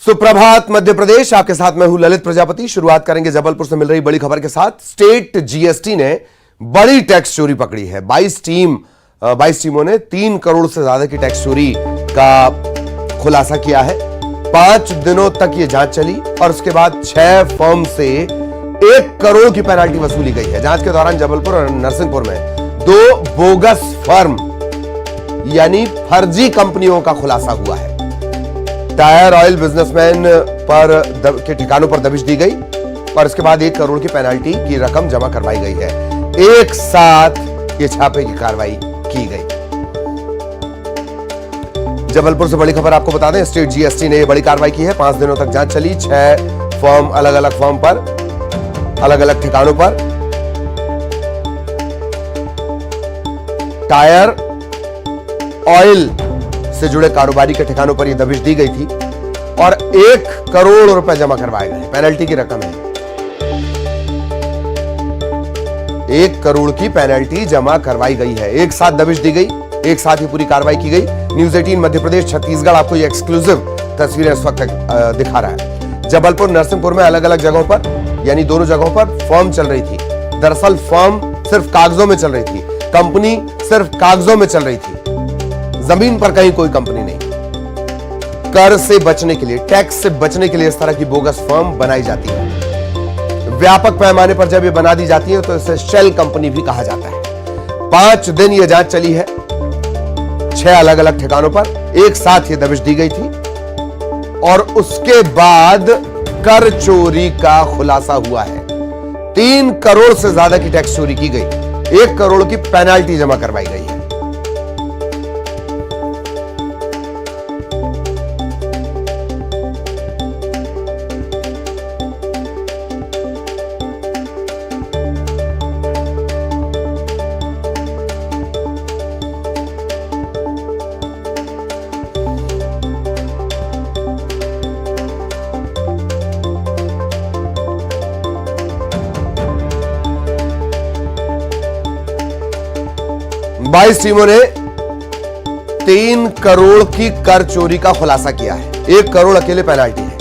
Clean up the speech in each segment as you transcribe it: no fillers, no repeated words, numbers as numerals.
सुप्रभात मध्य प्रदेश, आपके साथ मैं हूं ललित प्रजापति। शुरुआत करेंगे जबलपुर से मिल रही बड़ी खबर के साथ। स्टेट जीएसटी ने बड़ी टैक्स चोरी पकड़ी है। 22 टीमों ने 3 करोड़ से ज्यादा की टैक्स चोरी का खुलासा किया है। 5 दिनों तक यह जांच चली और उसके बाद 6 फर्म से 1 करोड़ की पेनाल्टी वसूली गई है। जांच के दौरान जबलपुर और नरसिंहपुर में 2 बोगस फर्म यानी फर्जी कंपनियों का खुलासा हुआ है। टायर ऑयल बिजनेसमैन के ठिकानों पर दबिश दी गई और इसके बाद 1 करोड़ की पेनाल्टी की रकम जमा करवाई गई है। एक साथ ये छापे की कार्रवाई की गई। जबलपुर से बड़ी खबर आपको बता दें, स्टेट जीएसटी ने यह बड़ी कार्रवाई की है। 5 दिनों तक जांच चली। 6 फर्म अलग अलग फर्म पर, अलग अलग ठिकानों पर टायर ऑयल से जुड़े कारोबारी के ठिकानों पर यह दबिश दी गई थी और 1 करोड़ रुपए जमा करवाए गए। पेनल्टी की रकम है 1 करोड़ की पेनल्टी जमा करवाई गई है। एक साथ दबिश दी गई, एक साथ ही पूरी कार्रवाई की गई। न्यूज 18 मध्य प्रदेश छत्तीसगढ़ आपको ये एक्सक्लूसिव तस्वीरें इस वक्त दिखा रहा है। जबलपुर नरसिंहपुर में अलग अलग जगहों पर यानी दोनों जगहों पर फर्म चल रही थी। दरअसल फर्म सिर्फ कागजों में चल रही थी, कंपनी सिर्फ कागजों में चल रही थी, जमीन पर कहीं कोई कंपनी नहीं। कर से बचने के लिए, टैक्स से बचने के लिए इस तरह की बोगस फर्म बनाई जाती है। व्यापक पैमाने पर जब ये बना दी जाती है तो इसे शेल कंपनी भी कहा जाता है। 5 दिन ये जांच चली है। 6 अलग अलग ठिकानों पर एक साथ ये दबिश दी गई थी और उसके बाद कर चोरी का खुलासा हुआ है। 3 करोड़ से ज्यादा की टैक्स चोरी की गई। 1 करोड़ की पेनाल्टी जमा करवाई गई है। बाईस टीमों ने 3 करोड़ की कर चोरी का खुलासा किया है। 1 करोड़ अकेले पेनाल्टी है।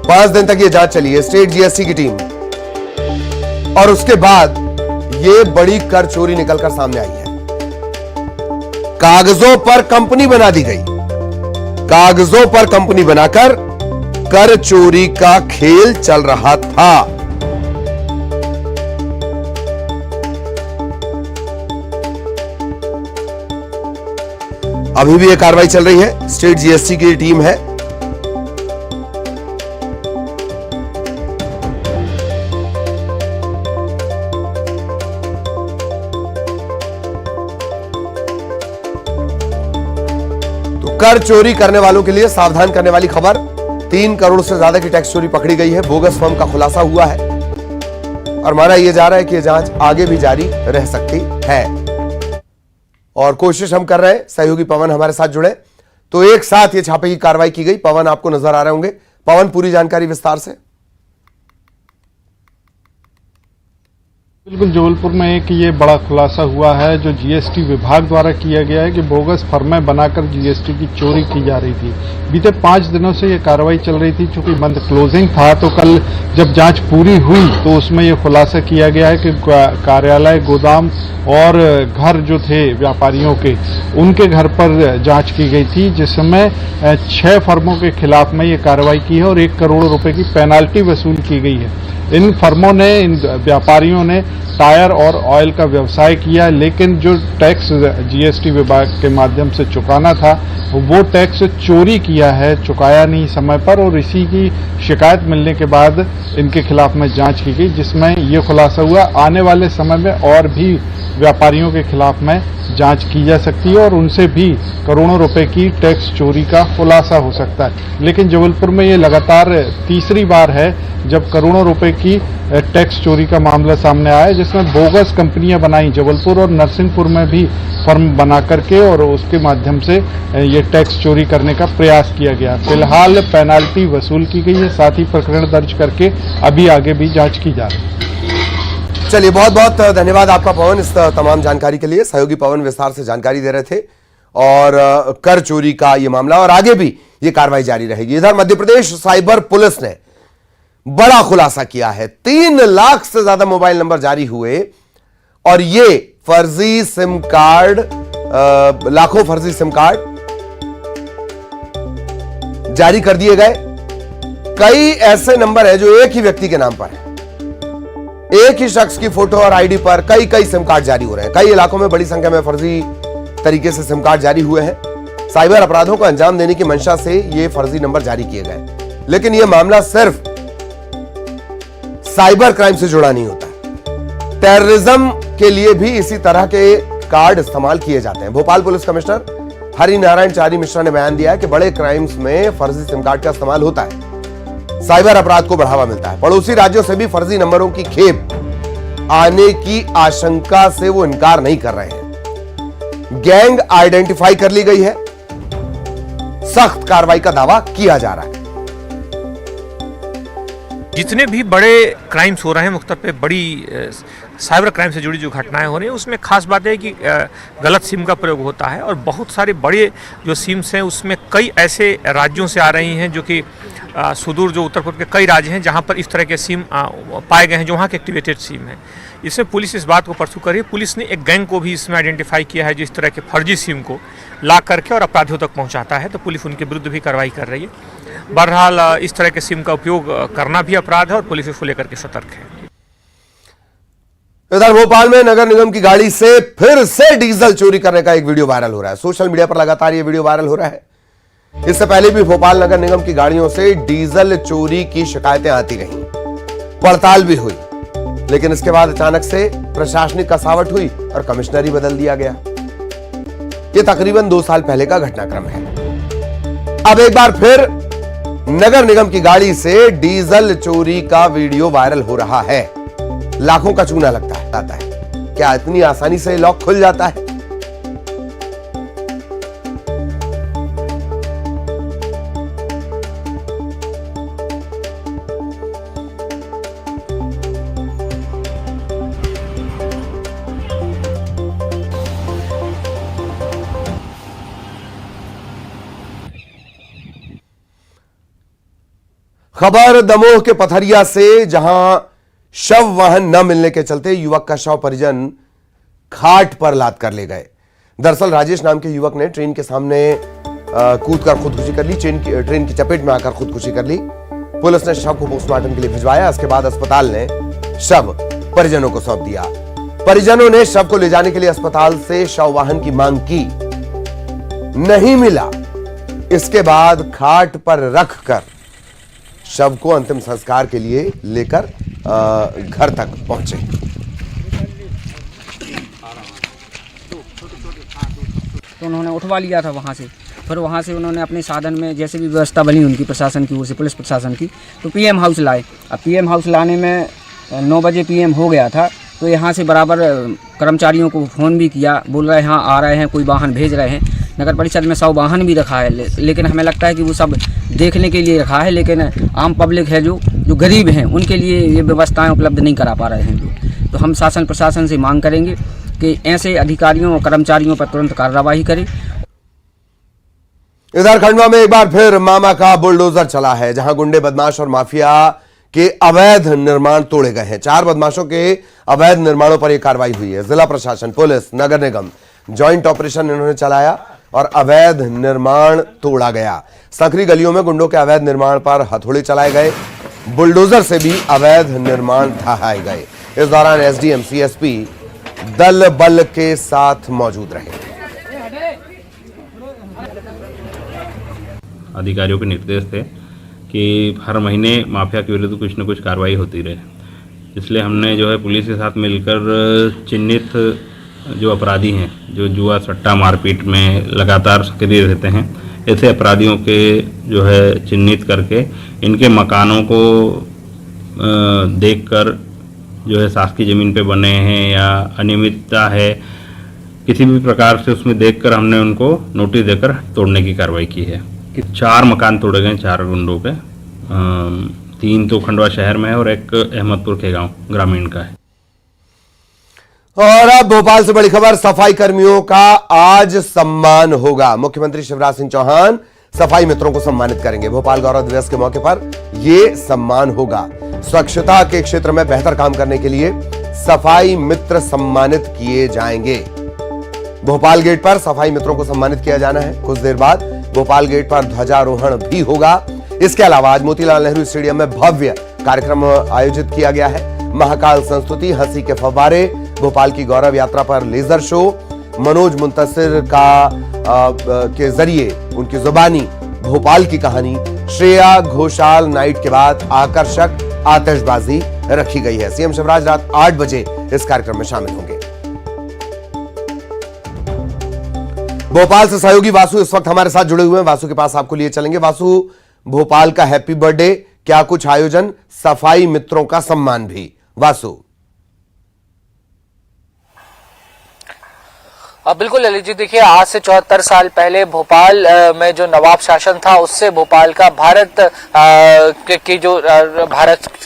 5 दिन तक यह जांच चली है स्टेट जीएसटी की टीम और उसके बाद यह बड़ी कर चोरी निकलकर सामने आई है। कागजों पर कंपनी बना दी गई। कागजों पर कंपनी बनाकर कर चोरी का खेल चल रहा था। अभी भी यह कार्रवाई चल रही है। स्टेट जीएसटी की टीम है। तो कर चोरी करने वालों के लिए सावधान करने वाली खबर। 3 करोड़ से ज्यादा की टैक्स चोरी पकड़ी गई है। बोगस फर्म का खुलासा हुआ है और माना यह जा रहा है कि यह जांच आगे भी जारी रह सकती है और कोशिश हम कर रहे हैं। सहयोगी पवन हमारे साथ जुड़े तो एक साथ ये छापे की कार्रवाई की गई। पवन आपको नजर आ रहे होंगे। पवन, पूरी जानकारी विस्तार से। बिल्कुल, जबलपुर में एक ये बड़ा खुलासा हुआ है जो जीएसटी विभाग द्वारा किया गया है कि बोगस फर्में बनाकर जीएसटी की चोरी की जा रही थी। बीते 5 दिनों से ये कार्रवाई चल रही थी। चूंकि बंद क्लोजिंग था तो कल जब जांच पूरी हुई तो उसमें ये खुलासा किया गया है कि कार्यालय, गोदाम और घर जो थे व्यापारियों के, उनके घर पर जांच की गई थी, जिसमें 6 फर्मों के खिलाफ में ये कार्रवाई की है और 1 करोड़ रुपए की पेनाल्टी वसूल की गई है। इन फर्मों ने, इन व्यापारियों ने टायर और ऑयल का व्यवसाय किया, लेकिन जो टैक्स जीएसटी विभाग के माध्यम से चुकाना था वो टैक्स चोरी किया है, चुकाया नहीं समय पर और इसी की शिकायत मिलने के बाद इनके खिलाफ में जांच की गई, जिसमें ये खुलासा हुआ। आने वाले समय में और भी व्यापारियों के खिलाफ में जांच की जा सकती है और उनसे भी करोड़ों रुपए की टैक्स चोरी का खुलासा हो सकता है। लेकिन जबलपुर में ये लगातार तीसरी बार है जब करोड़ों रुपए की टैक्स चोरी का मामला सामने आया, जिसमें बोगस कंपनियां बनाई। जबलपुर और नरसिंहपुर में भी फर्म बना करके और उसके माध्यम से ये टैक्स चोरी करने का प्रयास किया गया। फिलहाल पेनाल्टी वसूल की गई है, साथ ही प्रकरण दर्ज करके अभी आगे भी जांच की जा रही है। चलिए, बहुत बहुत धन्यवाद आपका पवन इस तमाम जानकारी के लिए। सहयोगी पवन विस्तार से जानकारी दे रहे थे और कर चोरी का ये मामला और आगे भी यह कार्रवाई जारी रहेगी। इधर मध्य प्रदेश साइबर पुलिस ने बड़ा खुलासा किया है। 3 लाख से ज्यादा मोबाइल नंबर जारी हुए और ये फर्जी सिम कार्ड, लाखों फर्जी सिम कार्ड जारी कर दिए गए। कई ऐसे नंबर है जो एक ही व्यक्ति के नाम पर है, एक ही शख्स की फोटो और आईडी पर कई सिम कार्ड जारी हो रहे हैं। कई इलाकों में बड़ी संख्या में फर्जी तरीके से सिम कार्ड जारी हुए हैं। साइबर अपराधों को अंजाम देने की मंशा से ये फर्जी नंबर जारी किए गए, लेकिन यह मामला सिर्फ साइबर क्राइम से जुड़ा नहीं होता है। टेररिज्म के लिए भी इसी तरह के कार्ड इस्तेमाल किए जाते हैं। भोपाल पुलिस कमिश्नर हरिनारायण चारी मिश्रा ने बयान दिया है कि बड़े क्राइम्स में फर्जी सिम कार्ड का इस्तेमाल होता है, साइबर अपराध को बढ़ावा मिलता है। पड़ोसी राज्यों से भी फर्जी नंबरों की खेप आने की आशंका से वो इनकार नहीं कर रहे हैं। गैंग आइडेंटिफाई कर ली गई है, सख्त कार्रवाई का दावा किया जा रहा है। जितने भी बड़े क्राइम्स हो रहे हैं, मुख्तलिफ पे बड़ी साइबर क्राइम से जुड़ी जो घटनाएं हो रही हैं, उसमें खास बात है कि गलत सिम का प्रयोग होता है और बहुत सारे बड़े जो सिम्स हैं उसमें कई ऐसे राज्यों से आ रही हैं जो कि सुदूर जो उत्तर पूर्व के कई राज्य हैं जहां पर इस तरह के सिम पाए गए हैं जो वहां के एक्टिवेटेड सिम हैं। इसमें पुलिस इस बात को परसू कर रही है। पुलिस ने एक गैंग को भी इसमें आइडेंटिफाई किया है जो इस तरह के फर्जी सिम को ला करके और अपराधियों तक पहुंचाता है, तो पुलिस उनके विरुद्ध भी कार्रवाई कर रही है। बहरहाल इस तरह के सिम का उपयोग करना भी अपराध है और पुलिस इसको लेकर के सतर्क है। इधर भोपाल में नगर निगम की गाड़ी से फिर से डीजल चोरी करने का एक वीडियो वायरल हो रहा है। सोशल मीडिया पर लगातार यह वीडियो वायरल हो रहा है। इससे पहले भी भोपाल नगर निगम की गाड़ियों से डीजल चोरी की शिकायतें आती रहीं, पड़ताल भी हुई, लेकिन इसके बाद अचानक से प्रशासनिक कसावट हुई और कमिश्नर ही बदल दिया गया। यह तकरीबन 2 साल पहले का घटनाक्रम है। अब एक बार फिर नगर निगम की गाड़ी से डीजल चोरी का वीडियो वायरल हो रहा है। लाखों का चूना लगता है। क्या इतनी आसानी से लॉक खुल जाता है? खबर दमोह के पथरिया से, जहां शव वाहन न मिलने के चलते युवक का शव परिजन घाट पर लाद कर ले गए। दरअसल राजेश नाम के युवक ने ट्रेन के सामने कूदकर खुदकुशी कर ली, ट्रेन की चपेट में आकर खुदकुशी कर ली। पुलिस ने शव को पोस्टमार्टम के लिए भिजवाया। इसके बाद अस्पताल ने शव परिजनों को सौंप दिया। परिजनों ने शव को ले जाने के लिए अस्पताल से शव वाहन की मांग की, नहीं मिला। इसके बाद घाट पर रखकर शव को अंतिम संस्कार के लिए लेकर घर तक पहुंचे। तो उन्होंने उठवा लिया था वहाँ से, फिर वहाँ से उन्होंने अपने साधन में जैसे भी व्यवस्था बनी उनकी प्रशासन की ओर से, पुलिस प्रशासन की, तो पीएम हाउस लाए। अब पीएम हाउस लाने में 9 बजे पीएम हो गया था, तो यहाँ से बराबर कर्मचारियों को फ़ोन भी किया, बोल रहे हैं हाँ आ रहे हैं, कोई वाहन भेज रहे हैं। नगर परिषद में 100 वाहन भी रखा है, लेकिन हमें लगता है कि वो सब देखने के लिए रखा है, लेकिन आम पब्लिक है जो गरीब हैं उनके लिए ये व्यवस्थाएं उपलब्ध नहीं करा पा रहे हैं। तो हम शासन प्रशासन से मांग करेंगे कि ऐसे अधिकारियों और कर्मचारियों पर तुरंत कार्रवाई करें। इधर खंडवा में एक बार फिर मामा का बुलडोजर चला है, जहां गुंडे, बदमाश और माफिया के अवैध निर्माण तोड़े गए हैं। 4 बदमाशों के अवैध निर्माणों पर यह कार्रवाई हुई है। जिला प्रशासन, पुलिस, नगर निगम ज्वाइंट ऑपरेशन इन्होंने चलाया और अवैध निर्माण तोड़ा गया। सकरी गलियों में गुंडों के अवैध निर्माण पर हथौड़े चलाए गए, बुलडोजर से भी अवैध निर्माण ढहाए गए। इस दौरान एसडीएम, सीएसपी दल बल के साथ मौजूद रहे। अधिकारियों के निर्देश थे कि हर महीने माफिया के विरुद्ध कुछ न कुछ कार्रवाई होती रहे, इसलिए हमने जो है पुलिस के साथ मिलकर चिन्हित जो अपराधी हैं, जो जुआ, सट्टा, मारपीट में लगातार सक्रिय रहते हैं, ऐसे अपराधियों के जो है चिन्हित करके इनके मकानों को देखकर जो है शासकीय ज़मीन पे बने हैं या अनियमितता है किसी भी प्रकार से, उसमें देखकर हमने उनको नोटिस देकर तोड़ने की कार्रवाई की है। 4 मकान तोड़े गए 4 गुंडों के, 3 तो खंडवा शहर में है और एक अहमदपुर के गांव ग्रामीण का है। और अब भोपाल से बड़ी खबर, सफाई कर्मियों का आज सम्मान होगा। मुख्यमंत्री शिवराज सिंह चौहान सफाई मित्रों को सम्मानित करेंगे। भोपाल गौरव दिवस के मौके पर यह सम्मान होगा। स्वच्छता के क्षेत्र में बेहतर काम करने के लिए सफाई मित्र सम्मानित किए जाएंगे। भोपाल गेट पर सफाई मित्रों को सम्मानित किया जाना है। कुछ देर बाद भोपाल गेट पर ध्वजारोहण भी होगा। इसके अलावा आज मोतीलाल नेहरू स्टेडियम में भव्य कार्यक्रम आयोजित किया गया है। महाकाल संस्तुति, हंसी के फव्वारे, भोपाल की गौरव यात्रा पर लेजर शो, मनोज मुंतसिर के जरिए उनकी जुबानी भोपाल की कहानी, श्रेया घोषाल नाइट के बाद आकर्षक आतिशबाजी रखी गई है। सीएम शिवराज रात 8 बजे इस कार्यक्रम में शामिल होंगे। भोपाल से सहयोगी वासु इस वक्त हमारे साथ जुड़े हुए हैं। वासु के पास आपको लिए चलेंगे। वासु, भोपाल का हैप्पी बर्थडे, क्या कुछ आयोजन, सफाई मित्रों का सम्मान भी। वासु। बिल्कुल ललित जी, देखिए आज से 74 साल पहले भोपाल में जो नवाब शासन था उससे भोपाल का भारत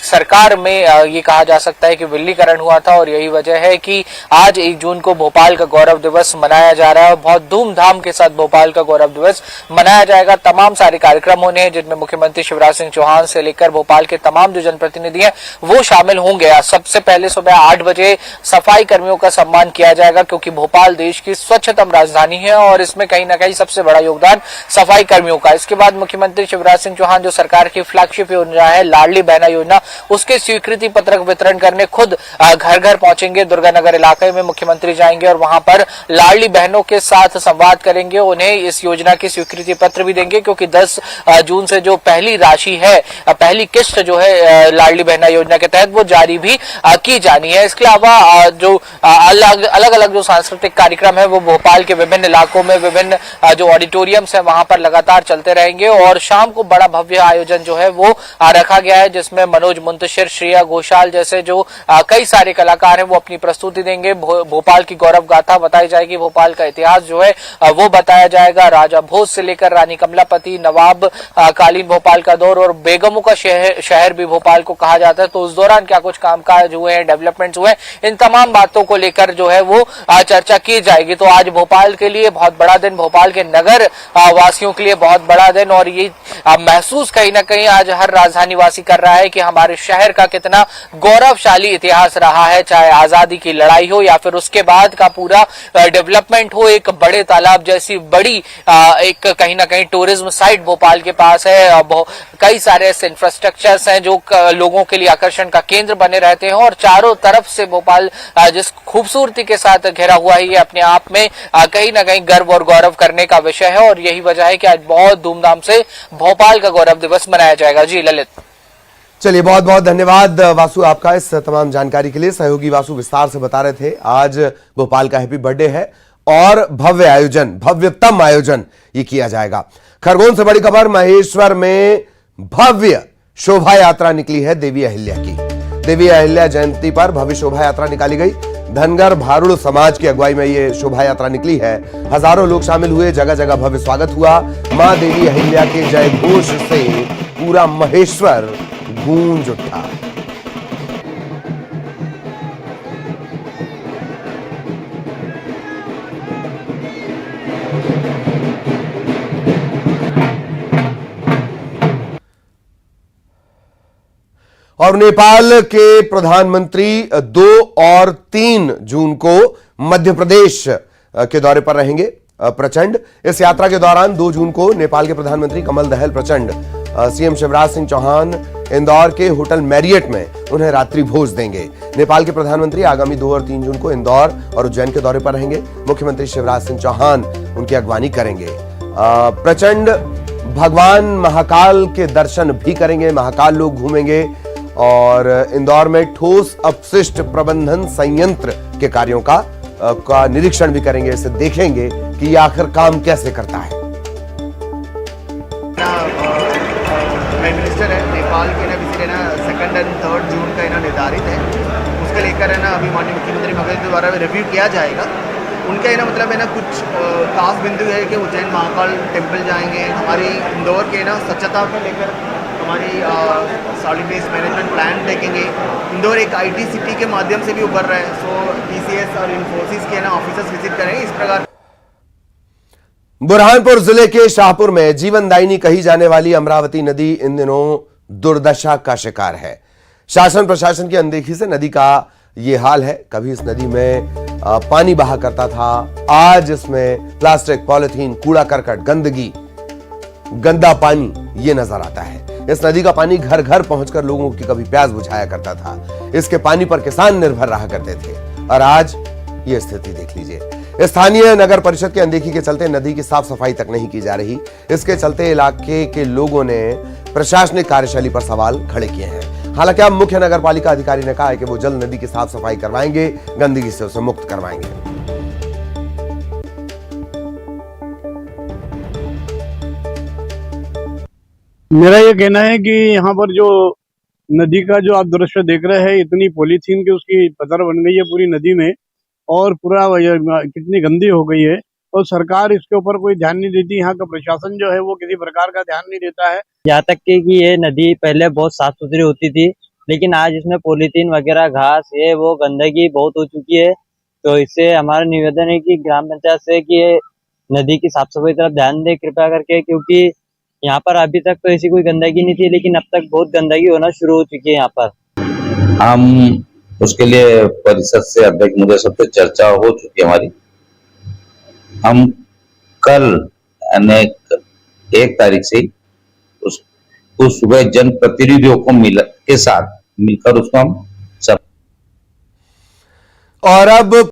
सरकार में ये कहा जा सकता है कि विलीनीकरण हुआ था और यही वजह है कि आज 1 जून को भोपाल का गौरव दिवस मनाया जा रहा है। बहुत धूमधाम के साथ भोपाल का गौरव दिवस मनाया जाएगा। तमाम सारे कार्यक्रम होने हैं जिनमें मुख्यमंत्री शिवराज सिंह चौहान से लेकर भोपाल के तमाम जो जनप्रतिनिधि हैं वो शामिल होंगे। सबसे पहले सुबह 8 बजे सफाई कर्मियों का सम्मान किया जाएगा क्योंकि भोपाल देश की स्वच्छतम राजधानी है और इसमें कहीं ना कहीं सबसे बड़ा योगदान सफाई कर्मियों का। इसके बाद मुख्यमंत्री शिवराज सिंह चौहान जो सरकार की फ्लैगशिप योजना है लाडली बहना योजना, उसके स्वीकृति पत्रक वितरण करने खुद घर घर पहुंचेंगे। दुर्गानगर इलाके में मुख्यमंत्री जाएंगे और वहां पर लाडली बहनों के साथ संवाद करेंगे, उन्हें इस योजना की स्वीकृति पत्र भी देंगे क्योंकि 10 जून से जो पहली राशि है, पहली किस्त जो है लाडली बहना योजना के तहत वो जारी भी की जानी है। इसके अलावा जो अलग अलग जो सांस्कृतिक कार्यक्रम है वो भोपाल के विभिन्न इलाकों में विभिन्न जो ऑडिटोरियम्स है वहां पर लगातार चलते रहेंगे और शाम को बड़ा भव्य आयोजन जो है वो रखा गया है जिसमें मनोज मुंतशिर, श्रेया घोषाल जैसे जो कई सारे कलाकार हैं वो अपनी प्रस्तुति देंगे। भोपाल की गौरव गाथा बताई जाएगी, भोपाल का इतिहास जो है वो बताया जाएगा। राजा भोज से लेकर रानी कमलापति, नवाब कालीन भोपाल का दौर और बेगमों का शहर भी भोपाल को कहा जाता है। तो उस दौरान क्या कुछ कामकाज हुए हैं, डेवलपमेंट्स हुए, इन तमाम बातों को लेकर जो है वो चर्चा की जाएगी। तो आज भोपाल के लिए बहुत बड़ा दिन, भोपाल के नगर वासियों के लिए बहुत बड़ा दिन और ये महसूस कहीं ना कहीं आज हर राजधानी वासी कर रहा है कि हमारे शहर का कितना गौरवशाली इतिहास रहा है, चाहे आजादी की लड़ाई हो या फिर उसके बाद का पूरा डेवलपमेंट हो। एक बड़े तालाब जैसी बड़ी एक कहीं ना कहीं टूरिज्म साइट भोपाल के पास है। कई सारे ऐसे इंफ्रास्ट्रक्चर्स हैं जो लोगों के लिए आकर्षण का केंद्र बने रहते हैं और चारों तरफ से भोपाल जिस खूबसूरती के साथ घिरा हुआ है ये अपने आप में कहीं ना कहीं गर्व और गौरव करने का विषय है और यही वजह है कि आज बहुत धूमधाम से भोपाल का गौरव दिवस मनाया जाएगा। जी ललित। चलिए, बहुत बहुत धन्यवाद वासु आपका इस तमाम जानकारी के लिए। सहयोगी वासु विस्तार से बता रहे थे। आज भोपाल का हैप्पी बर्थडे है और भव्य आयोजन, भव्यतम आयोजन ये किया जाएगा। खरगोन से बड़ी खबर, महेश्वर में भव्य शोभा यात्रा निकली है देवी अहिल्या की। देवी अहिल्या जयंती पर भव्य शोभा यात्रा निकाली गई। धनगर भारुड़ समाज की अगुवाई में यह शोभा यात्रा निकली है। हजारों लोग शामिल हुए, जगह जगह भव्य स्वागत हुआ। मां देवी अहिल्या के जय घोष से पूरा महेश्वर गूंज उठा। और नेपाल के प्रधानमंत्री 2 और 3 जून को मध्य प्रदेश के दौरे पर रहेंगे प्रचंड। इस यात्रा के दौरान 2 जून को नेपाल के प्रधानमंत्री कमल दहल प्रचंड सीएम शिवराज सिंह चौहान इंदौर के होटल मैरियट में उन्हें रात्रि भोज देंगे। नेपाल के प्रधानमंत्री आगामी 2 और 3 जून को इंदौर और उज्जैन के दौरे पर रहेंगे। मुख्यमंत्री शिवराज सिंह चौहान उनकी अगवानी करेंगे। प्रचंड भगवान महाकाल के दर्शन भी करेंगे, महाकाल लोग घूमेंगे और इंदौर में ठोस अपशिष्ट प्रबंधन संयंत्र के कार्यों का निरीक्षण भी करेंगे। इसे देखेंगे कि ये आखिर काम कैसे करता है। प्राइम मिनिस्टर है नेपाल के ना विजिट है ना 2 और 3 जून का ना निर्धारित है। उसके लेकर है ना अभी माननीय मुख्यमंत्री महोदय द्वारा रिव्यू किया जाएगा। उनका है ना मतलब है ना कुछ खास बिंदु है कि उज्जैन महाकाल टेम्पल जाएंगे। हमारी इंदौर के ना स्वच्छता को लेकर हमारी सॉलिड वेस्ट मैनेजमेंट प्लान देखेंगे। इंदौर एक IT सिटी के माध्यम से भी उभर रहा है। सो TCS और इन्फोसिस के ना ऑफिसर्स विजिट करेंगे। इस प्रकार बुरहानपुर जिले के शाहपुर में जीवनदायिनी कही जाने वाली अमरावती नदी इन दिनों दुर्दशा का शिकार है। शासन प्रशासन की अनदेखी से नदी का ये हाल है। कभी इस नदी में पानी बहा करता था, आज इसमें प्लास्टिक, पॉलिथीन, कूड़ा करकट, गंदगी, गंदा पानी ये नजर आता है। इस नदी का पानी घर घर पहुंचकर लोगों की कभी प्यास बुझाया करता था। इसके पानी पर किसान निर्भर रहा करते थे और आज ये स्थिति देख लीजिए। स्थानीय नगर परिषद की अनदेखी के चलते नदी की साफ सफाई तक नहीं की जा रही। इसके चलते इलाके के लोगों ने प्रशासनिक कार्यशैली पर सवाल खड़े किए हैं। हालांकि अब मुख्य नगर पालिका अधिकारी ने कहा है कि वो जल्द नदी की साफ सफाई करवाएंगे, गंदगी से उसे मुक्त करवाएंगे। मेरा ये कहना है कि यहाँ पर जो नदी का जो आप दृश्य देख रहे हैं, इतनी पॉलीथीन की उसकी पतर बन गई है पूरी नदी में और पूरा कितनी गंदी हो गई है और सरकार इसके ऊपर कोई ध्यान नहीं देती। यहाँ का प्रशासन जो है वो किसी प्रकार का ध्यान नहीं देता है। यहाँ तक कि ये नदी पहले बहुत साफ सुथरी होती थी, लेकिन आज इसमें पॉलीथीन वगैरह, घास, ये वो गंदगी बहुत हो चुकी है। तो इससे हमारा निवेदन है कि ग्राम पंचायत से कि ये नदी की साफ सफाई तरफ ध्यान दे कृपया करके, क्योंकि यहाँ पर अभी तक तो ऐसी कोई गंदगी नहीं थी, लेकिन अब तक बहुत गंदगी होना शुरू हो चुकी है यहाँ पर। हम उसके लिए परिषद से अध्यक्ष महोदय सबसे चर्चा हो चुकी है हमारी। हम कल यानी 1 तारीख से उसको सुबह जनप्रतिनिधियों को के साथ मिलकर उसको हम सब और अब